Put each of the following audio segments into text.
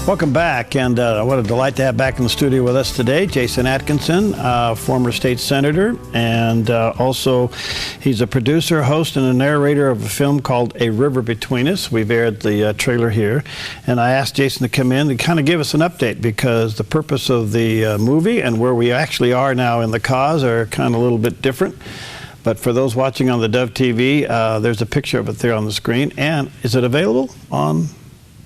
Welcome back, and what a delight to have back in the studio with us today, Jason Atkinson, former state senator, and also he's a producer, host, and a narrator of a film called A River Between Us. We've aired the trailer here, and I asked Jason to come in and kind of give us an update, because the purpose of the movie and where we actually are now in the cause are kind of a little bit different. But for those watching on theDove TV, there's a picture of it there on the screen. And is it available on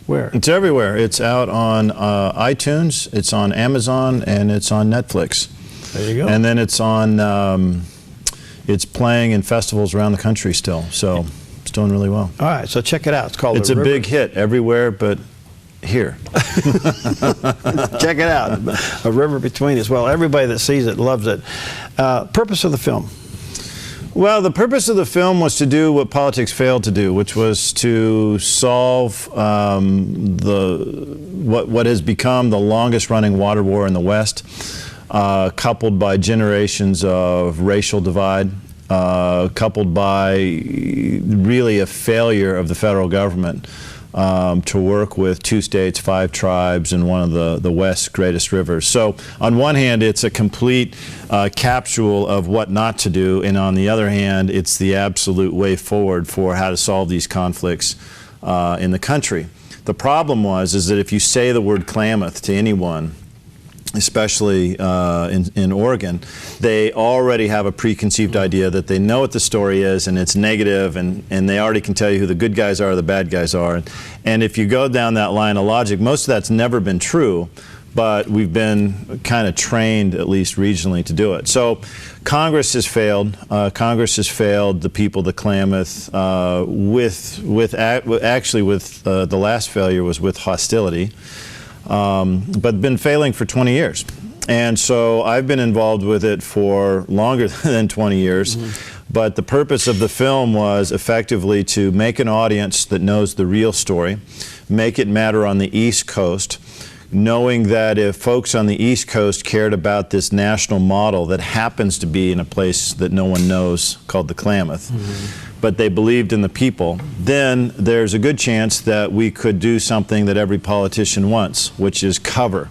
where? It's everywhere. It's out on iTunes, it's on Amazon, and it's on Netflix. There you go. And then it's on, it's playing in festivals around the country still. So it's doing really well. All right, so check it out. It's called It's a big hit everywhere but here. Check it out. A River Between Us. Well, everybody that sees it loves it. Purpose of the film? Well, the purpose of the film was to do what politics failed to do, which was to solve what has become the longest-running water war in the West, coupled by generations of racial divide, coupled by really a failure of the federal government to work with 2 states, 5 tribes, and one of the West's greatest rivers. So on one hand, it's a complete capsule of what not to do, and on the other hand, it's the absolute way forward for how to solve these conflicts in the country. The problem is that if you say the word Klamath to anyone, especially in Oregon, they already have a preconceived idea that they know what the story is and it's negative, and they already can tell you who the good guys are, the bad guys are. And if you go down that line of logic, most of that's never been true, but we've been kind of trained, at least regionally, to do it. So Congress has failed. Congress has failed the people, the Klamath, actually the last failure was with hostility. But been failing for 20 years. And so I've been involved with it for longer than 20 years. But the purpose of the film was effectively to make an audience that knows the real story, make it matter on the East Coast, knowing that if folks on the East Coast cared about this national model that happens to be in a place that no one knows called the Klamath, but they believed in the people, then there's a good chance that we could do something that every politician wants, which is cover.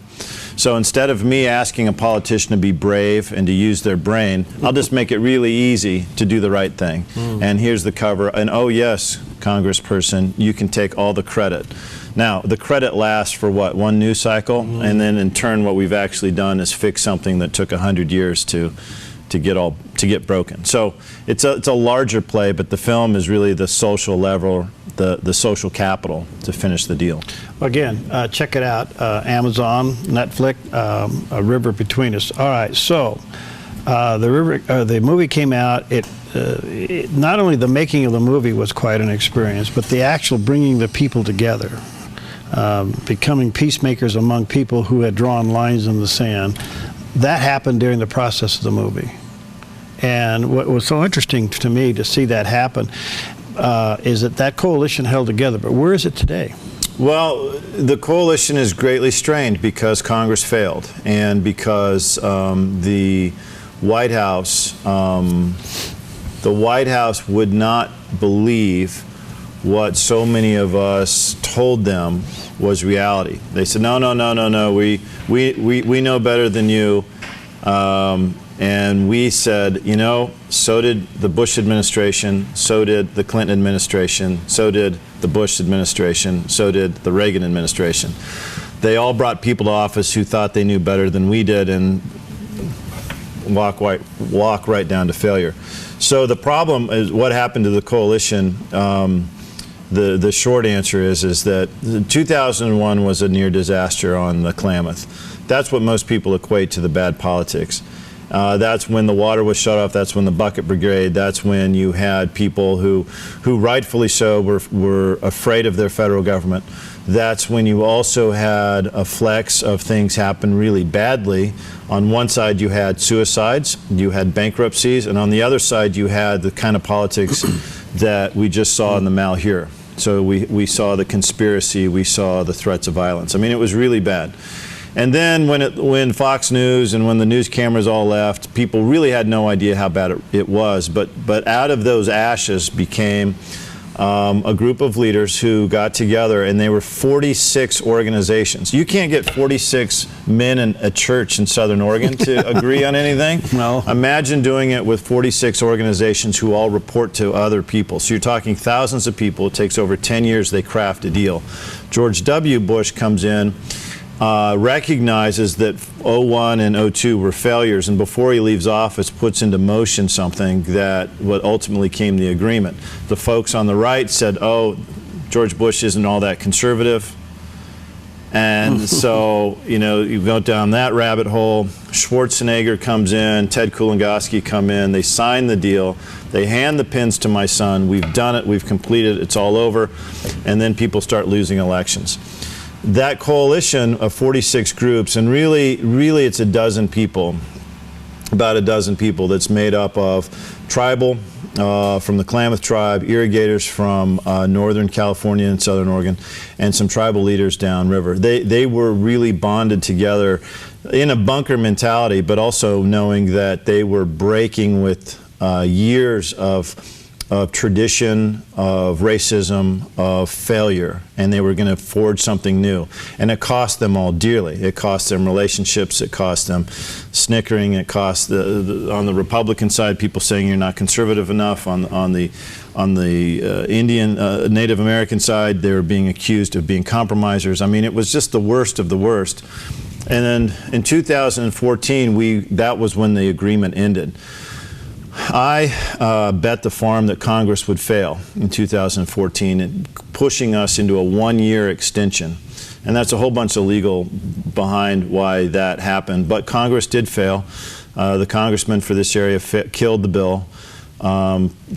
So instead of me asking a politician to be brave and to use their brain, I'll just make it really easy to do the right thing. And here's the cover, and oh yes, congressperson, you can take all the credit. Now, the credit lasts for what, 1 news cycle? And then in turn, what we've actually done is fix something that took 100 years to get broken. So it's a larger play, but the film is really the social level, the social capital to finish the deal. Again, check it out, Amazon, Netflix, A River Between Us. All right, so the movie came out. Not only the making of the movie was quite an experience, but the actual bringing the people together, becoming peacemakers among people who had drawn lines in the sand. That happened during the process of the movie. And what was so interesting to me to see that happen is that coalition held together. But where is it today? Well, the coalition is greatly strained because Congress failed, and because the White House would not believe what so many of us told them was reality. They said, no, we know better than you. And we said, you know, so did the Bush administration, so did the Clinton administration, so did the Bush administration, so did the Reagan administration. They all brought people to office who thought they knew better than we did and walk right down to failure. So the problem is what happened to the coalition. The short answer is that 2001 was a near disaster on the Klamath. That's what most people equate to the bad politics. That's when the water was shut off. That's when the bucket brigade. That's when you had people who rightfully so were afraid of their federal government. That's when you also had a flex of things happen really badly. On one side you had suicides, you had bankruptcies, and on the other side you had the kind of politics that we just saw in the Malheur. So we saw the conspiracy, we saw the threats of violence. I mean, it was really bad. And then when Fox News and when the news cameras all left, people really had no idea how bad it was. But out of those ashes became a group of leaders who got together, and they were 46 organizations. You can't get 46 men in a church in Southern Oregon to agree on anything. No. Imagine doing it with 46 organizations who all report to other people. So you're talking thousands of people. It takes over 10 years. They craft a deal. George W. Bush comes in, recognizes that 01 and 02 were failures, and before he leaves office puts into motion something that what ultimately came the agreement. The folks on the right said, oh, George Bush isn't all that conservative. And so, you know, you go down that rabbit hole. Schwarzenegger comes in, Ted Kulongoski come in, they sign the deal, they hand the pins to my son, we've done it, we've completed it, it's all over, and then people start losing elections. That coalition of 46 groups, and really it's a dozen people, about a dozen people, that's made up of tribal, from the Klamath tribe, irrigators from Northern California and Southern Oregon, and some tribal leaders downriver. They were really bonded together in a bunker mentality, but also knowing that they were breaking with years of tradition, of racism, of failure, and they were going to forge something new. And it cost them all dearly. It cost them relationships, it cost them snickering, it cost on the Republican side, people saying you're not conservative enough. On the Indian, Native American side, they were being accused of being compromisers. I mean, it was just the worst of the worst. And then in 2014, that was when the agreement ended. I bet the farm that Congress would fail in 2014, pushing us into a one-year extension. And that's a whole bunch of legal behind why that happened. But Congress did fail. The congressman for this area killed the bill.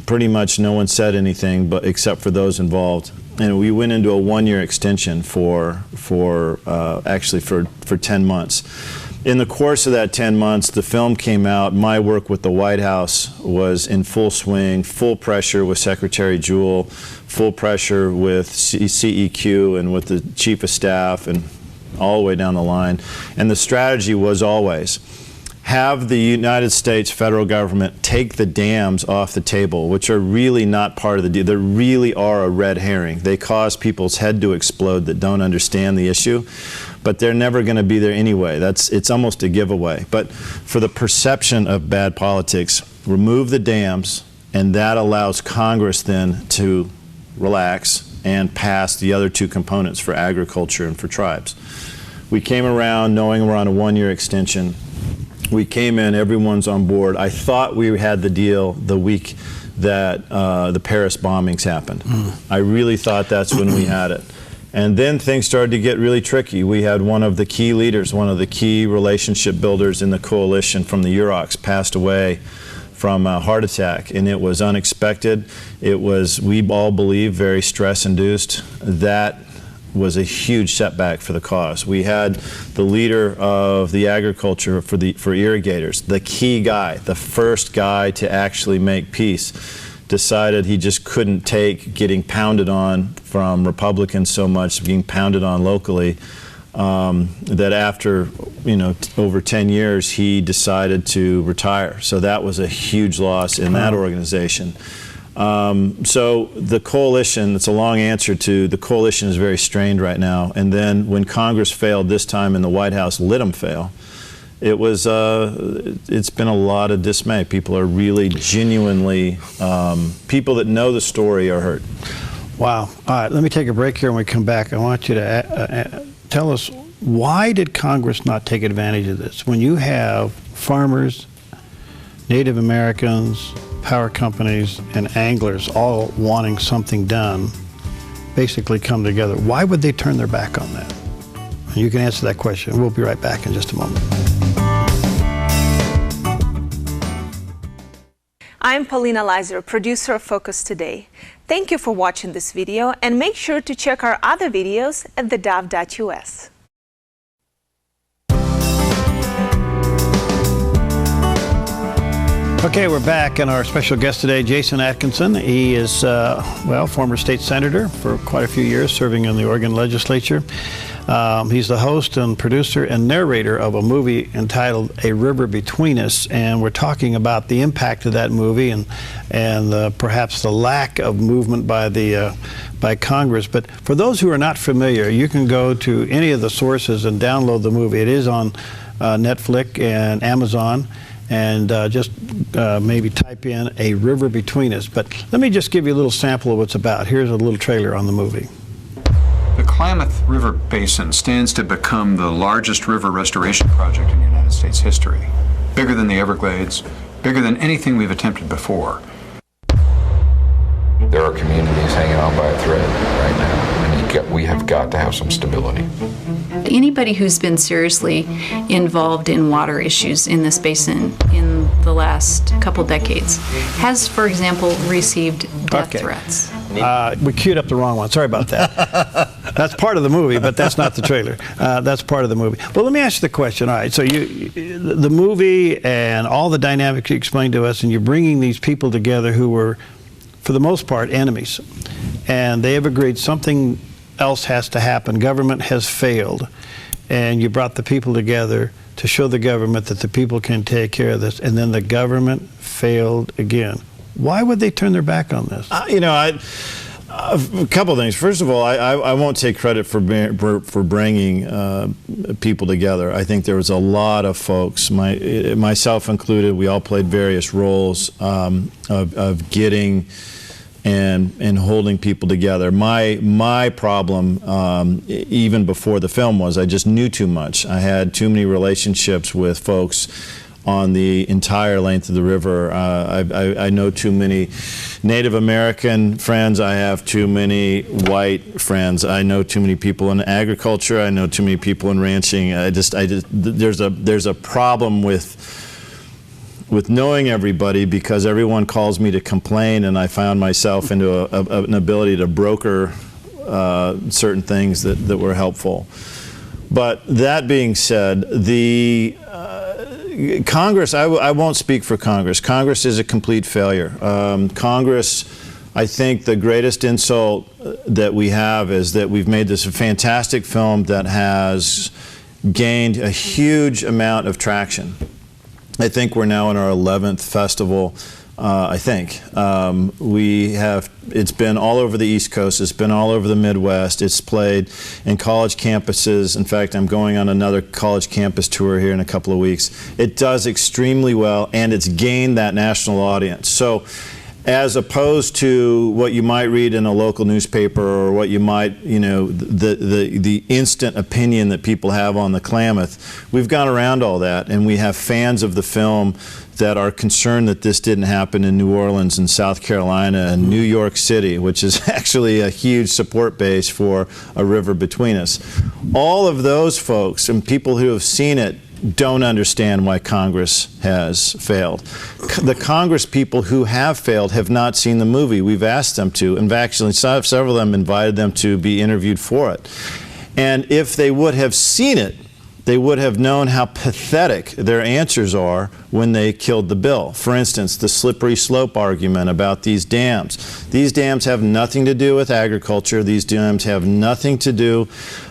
Pretty much no one said anything except for those involved. And we went into a one-year extension actually for 10 months. In the course of that 10 months, the film came out. My work with the White House was in full swing, full pressure with Secretary Jewell, full pressure with CEQ and with the Chief of Staff and all the way down the line. And the strategy was always, have the United States federal government take the dams off the table, which are really not part of the deal. They really are a red herring. They cause people's head to explode that don't understand the issue, but they're never going to be there anyway. It's almost a giveaway. But for the perception of bad politics, remove the dams, and that allows Congress then to relax and pass the other two components for agriculture and for tribes. We came around knowing we're on a one-year extension. We came in, everyone's on board. I thought we had the deal the week that the Paris bombings happened. I really thought that's when we had it. And then things started to get really tricky. We had one of the key leaders, one of the key relationship builders in the coalition from the Yurok passed away from a heart attack, and it was unexpected. It was, we all believe, very stress-induced. That was a huge setback for the cause. We had the leader of the agriculture for irrigators, the key guy, the first guy to actually make peace, decided he just couldn't take getting pounded on from Republicans so much, being pounded on locally, that after, over 10 years, he decided to retire. So that was a huge loss in that organization. So the coalition, it's a long answer to, the coalition is very strained right now. And then when Congress failed this time and the White House let them fail, it was, it's been a lot of dismay. People are really genuinely, people that know the story are hurt. Wow. All right, let me take a break here. When we come back, I want you to tell us, why did Congress not take advantage of this? When you have farmers, Native Americans, power companies, and anglers all wanting something done, basically come together, why would they turn their back on that? And you can answer that question. We'll be right back in just a moment. I'm Paulina Leiser, producer of Focus Today. Thank you for watching this video, and make sure to check our other videos at theDove.us. Okay, we're back, and our special guest today, Jason Atkinson. He is, former state senator for quite a few years, serving in the Oregon legislature. He's the host and producer and narrator of a movie entitled A River Between Us, and we're talking about the impact of that movie and perhaps the lack of movement by Congress. But for those who are not familiar, you can go to any of the sources and download the movie. It is on Netflix and Amazon, and just maybe type in A River Between Us. But let me just give you a little sample of what's about. Here's a little trailer on the movie. The Klamath River Basin stands to become the largest river restoration project in United States history. Bigger than the Everglades, bigger than anything we've attempted before. There are communities hanging on by a thread right now, and we have got to have some stability. Anybody who's been seriously involved in water issues in this basin in the last couple decades has, for example, received death threats. We queued up the wrong one. Sorry about that. That's part of the movie, but that's not the trailer. That's part of the movie. Well, let me ask you the question. All right, so the movie and all the dynamics you explained to us, and you're bringing these people together who were, for the most part, enemies. And they have agreed something else has to happen. Government has failed. And you brought the people together to show the government that the people can take care of this. And then the government failed again. Why would they turn their back on this? A couple of things. First of all, I won't take credit for bringing people together. I think there was a lot of folks, myself included. We all played various roles of getting and holding people together. My problem, even before the film, was I just knew too much. I had too many relationships with folks on the entire length of the river. I know too many Native American friends. I have too many white friends. I know too many people in agriculture. I know too many people in ranching. There's a problem with knowing everybody, because everyone calls me to complain, and I found myself into an ability to broker certain things that were helpful. But that being said, the Congress, I won't speak for Congress. Congress is a complete failure. Congress, I think the greatest insult that we have is that we've made this a fantastic film that has gained a huge amount of traction. I think we're now in our 11th festival. I think it's been all over the East Coast, it's been all over the Midwest, it's played in college campuses. In fact, I'm going on another college campus tour here in a couple of weeks. It does extremely well, and it's gained that national audience. So as opposed to what you might read in a local newspaper, or what you might, the instant opinion that people have on the Klamath, we've gone around all that, and we have fans of the film that are concerned that this didn't happen in New Orleans and South Carolina and New York City, which is actually a huge support base for A River Between Us. All of those folks and people who have seen it don't understand why Congress has failed. The Congress people who have failed have not seen the movie. We've asked them to, and actually several of them invited them to be interviewed for it. And if they would have seen it, they would have known how pathetic their answers are when they killed the bill. For instance, the slippery slope argument about these dams. These dams have nothing to do with agriculture. These dams have nothing to do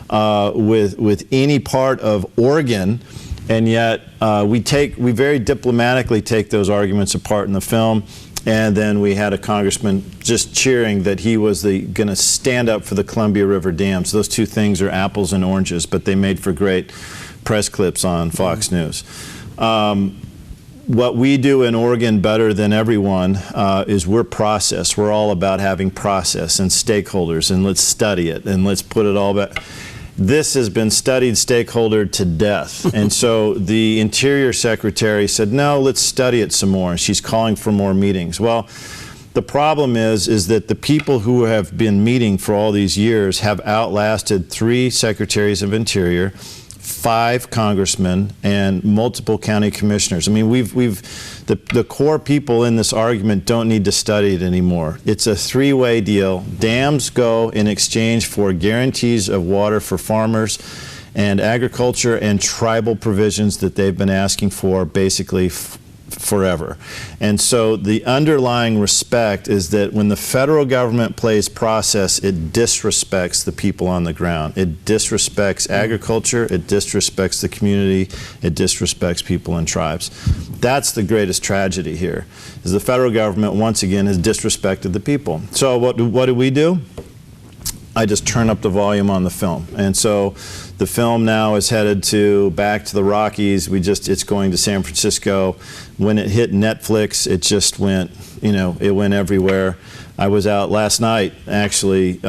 with any part of Oregon. And yet we very diplomatically take those arguments apart in the film, and then we had a congressman just cheering that he was going to stand up for the Columbia River dams. Those two things are apples and oranges, but they made for great press clips on Fox News. What we do in Oregon better than everyone is we're process. We're all about having process and stakeholders, and let's study it, and let's put it all back. This has been studied stakeholder to death. And so the Interior Secretary said, no, let's study it some more. And she's calling for more meetings. Well, the problem is that the people who have been meeting for all these years have outlasted 3 Secretaries of Interior, 5 congressmen, and multiple county commissioners. I mean, the core people in this argument don't need to study it anymore. It's a 3-way deal. Dams go in exchange for guarantees of water for farmers and agriculture and tribal provisions that they've been asking for basically forever. And so the underlying respect is that when the federal government plays process, it disrespects the people on the ground. It disrespects agriculture, it disrespects the community, it disrespects people and tribes. That's the greatest tragedy here, is the federal government once again has disrespected the people. So what do we do? I just turn up the volume on the film. And so the film now is headed back to the Rockies. It's going to San Francisco. When it hit Netflix, it just went, it went everywhere. I was out last night, actually,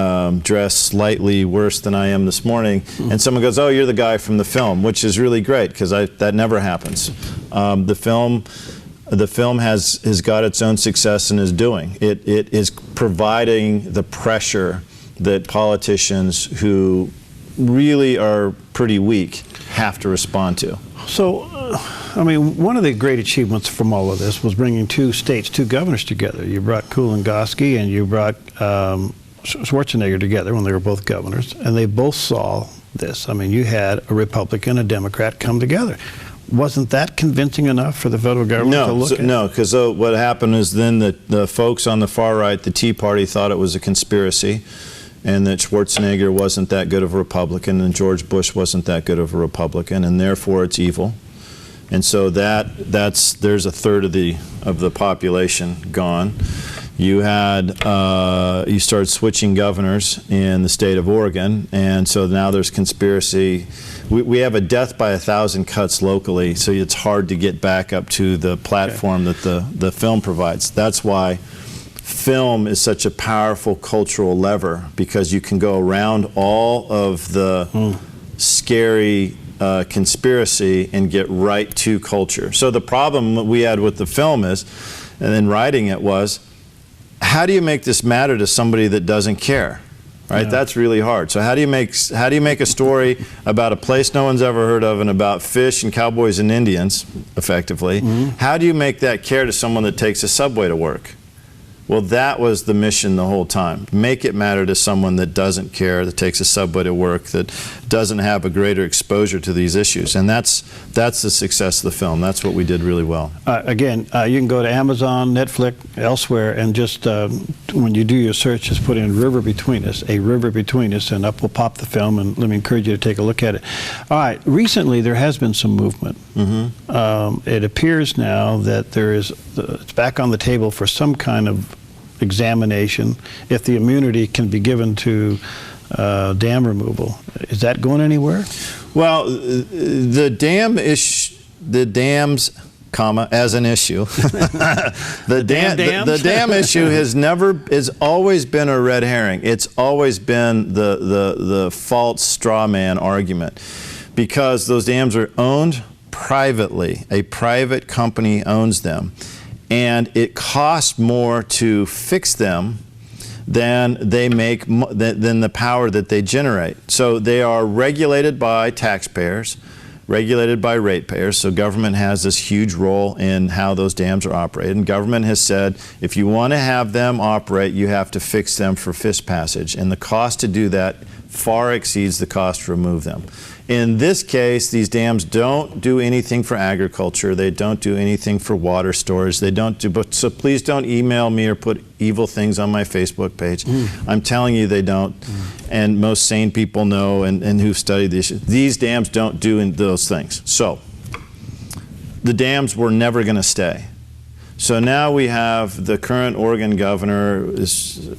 dressed slightly worse than I am this morning, and someone goes, "Oh, you're the guy from the film," which is really great, because that never happens. The film has got its own success and is doing. It is providing the pressure that politicians who really are pretty weak have to respond to. So, one of the great achievements from all of this was bringing two governors together. You brought Kulongoski and you brought Schwarzenegger together when they were both governors, and they both saw this. You had a Republican and a Democrat come together. Wasn't that convincing enough for the federal government to look at? No, because what happened is then the folks on the far right, the Tea Party, thought it was a conspiracy, and that Schwarzenegger wasn't that good of a Republican, and George Bush wasn't that good of a Republican, and therefore it's evil. And so there's a third of the population gone. You started switching governors in the state of Oregon, and so now there's conspiracy. We have a death by 1,000 cuts locally, so it's hard to get back up to the platform that the film provides. That's why film is such a powerful cultural lever, because you can go around all of the scary conspiracy and get right to culture. So the problem we had with the film is, and then writing it was, how do you make this matter to somebody that doesn't care? Right? Yeah. That's really hard. So how do you make a story about a place no one's ever heard of and about fish and cowboys and Indians, effectively? How do you make that care to someone that takes a subway to work? Well, that was the mission the whole time. Make it matter to someone that doesn't care, that takes a subway to work, that doesn't have a greater exposure to these issues. And that's the success of the film. That's what we did really well. Again, you can go to Amazon, Netflix, elsewhere, and just when you do your search, just put in River Between Us, A River Between Us, and up will pop the film, and let me encourage you to take a look at it. All right, recently there has been some movement. It appears now that it's back on the table for some kind of examination if the immunity can be given to dam removal. Is that going anywhere? Well, the dams, as an issue, the dam issue has always been a red herring. It's always been the false straw man argument, because those dams are owned privately. A private company owns them, and it costs more to fix them than the power that they generate. So they are regulated by taxpayers, regulated by ratepayers. So government has this huge role in how those dams are operated. And government has said, if you want to have them operate, you have to fix them for fish passage. And the cost to do that far exceeds the cost to remove them. In this case, these dams don't do anything for agriculture. They don't do anything for water storage. They don't do, so please don't email me or put evil things on my Facebook page. I'm telling you they don't. And most sane people know and who've studied the issue. These dams don't do those things. So the dams were never going to stay. So now we have the current Oregon governor is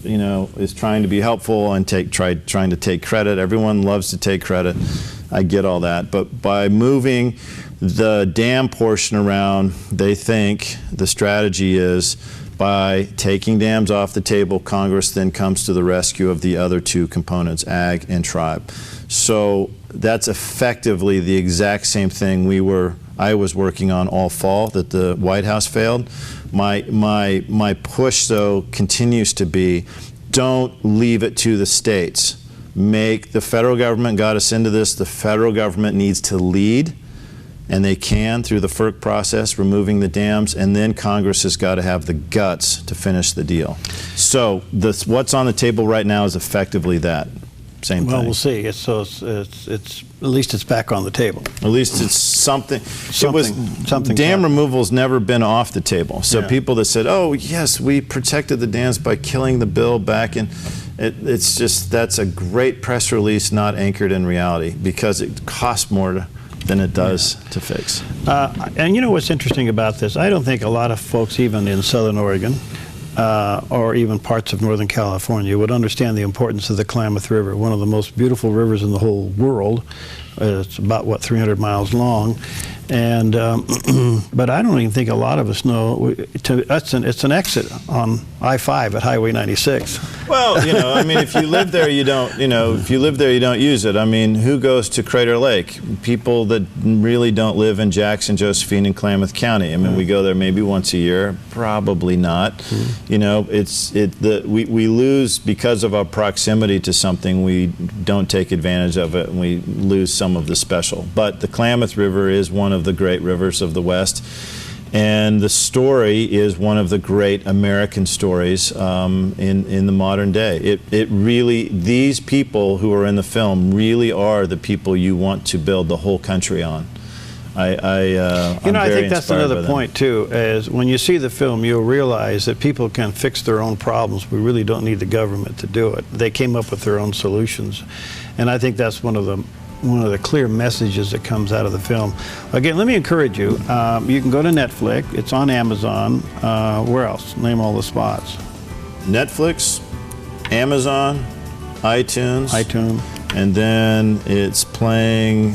trying to be helpful and trying to take credit. Everyone loves to take credit. I get all that. But by moving the dam portion around, they think the strategy is by taking dams off the table, Congress then comes to the rescue of the other two components, ag and tribe. So that's effectively the exact same thing I was working on all fall that the White House failed. My push, though, continues to be, don't leave it to the states. The federal government got us into this. The federal government needs to lead, and they can through the FERC process, removing the dams, and then Congress has got to have the guts to finish the deal. So what's on the table right now is effectively that. same Well, thing. we'll see. It's at least it's back on the table. At least it's something. Something Dam happened. removal's never been off the table. So Yeah. people that said, "Oh, yes, we protected the dams by killing the bill back in," it's just that's a great press release, not anchored in reality, because it costs more than it does to fix. And you know what's interesting about this? I don't think a lot of folks, even in Southern Oregon, or even parts of Northern California, would understand the importance of the Klamath River, one of the most beautiful rivers in the whole world. It's about, what, 300 miles long. And but I don't even think a lot of us know. It's an exit on I-5 at Highway 96. Well, you know, I mean, if you live there, you don't. You know, if you live there, you don't use it. I mean, who goes to Crater Lake? People that really don't live in Jackson, Josephine, and Klamath County. I mean, we go there maybe once a year. Probably not. You know, we lose because of our proximity to something. We don't take advantage of it, and we lose some of the special. But the Klamath River is one of the great rivers of the West, and the story is one of the great American stories in the modern day. It really, these people who are in the film really are the people you want to build the whole country on. I think that's another point too, is when you see the film, you'll realize that people can fix their own problems. We really don't need the government to do it. They came up with their own solutions, and I think that's one of the clear messages that comes out of the film. Again, let me encourage you. You can go to Netflix. It's on Amazon. Where else? Name all the spots. Netflix, Amazon, iTunes. And then it's playing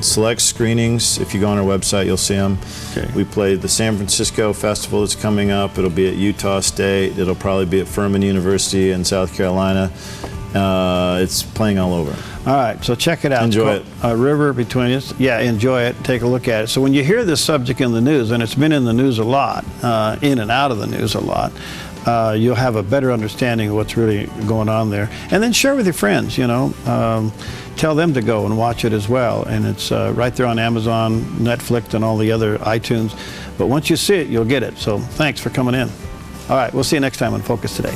select screenings. If you go on our website, you'll see them. Okay. We played the San Francisco Festival that's coming up. It'll be at Utah State. It'll probably be at Furman University in South Carolina. It's playing all over. All right, so check it out. Enjoy it. River Between Us. Yeah, enjoy it. Take a look at it. So when you hear this subject in the news, and it's been in the news a lot, in and out of the news a lot, you'll have a better understanding of what's really going on there. And then share with your friends, you know. Tell them to go and watch it as well. And it's right there on Amazon, Netflix, and all the other iTunes. But once you see it, you'll get it. So thanks for coming in. All right, we'll see you next time on Focus Today.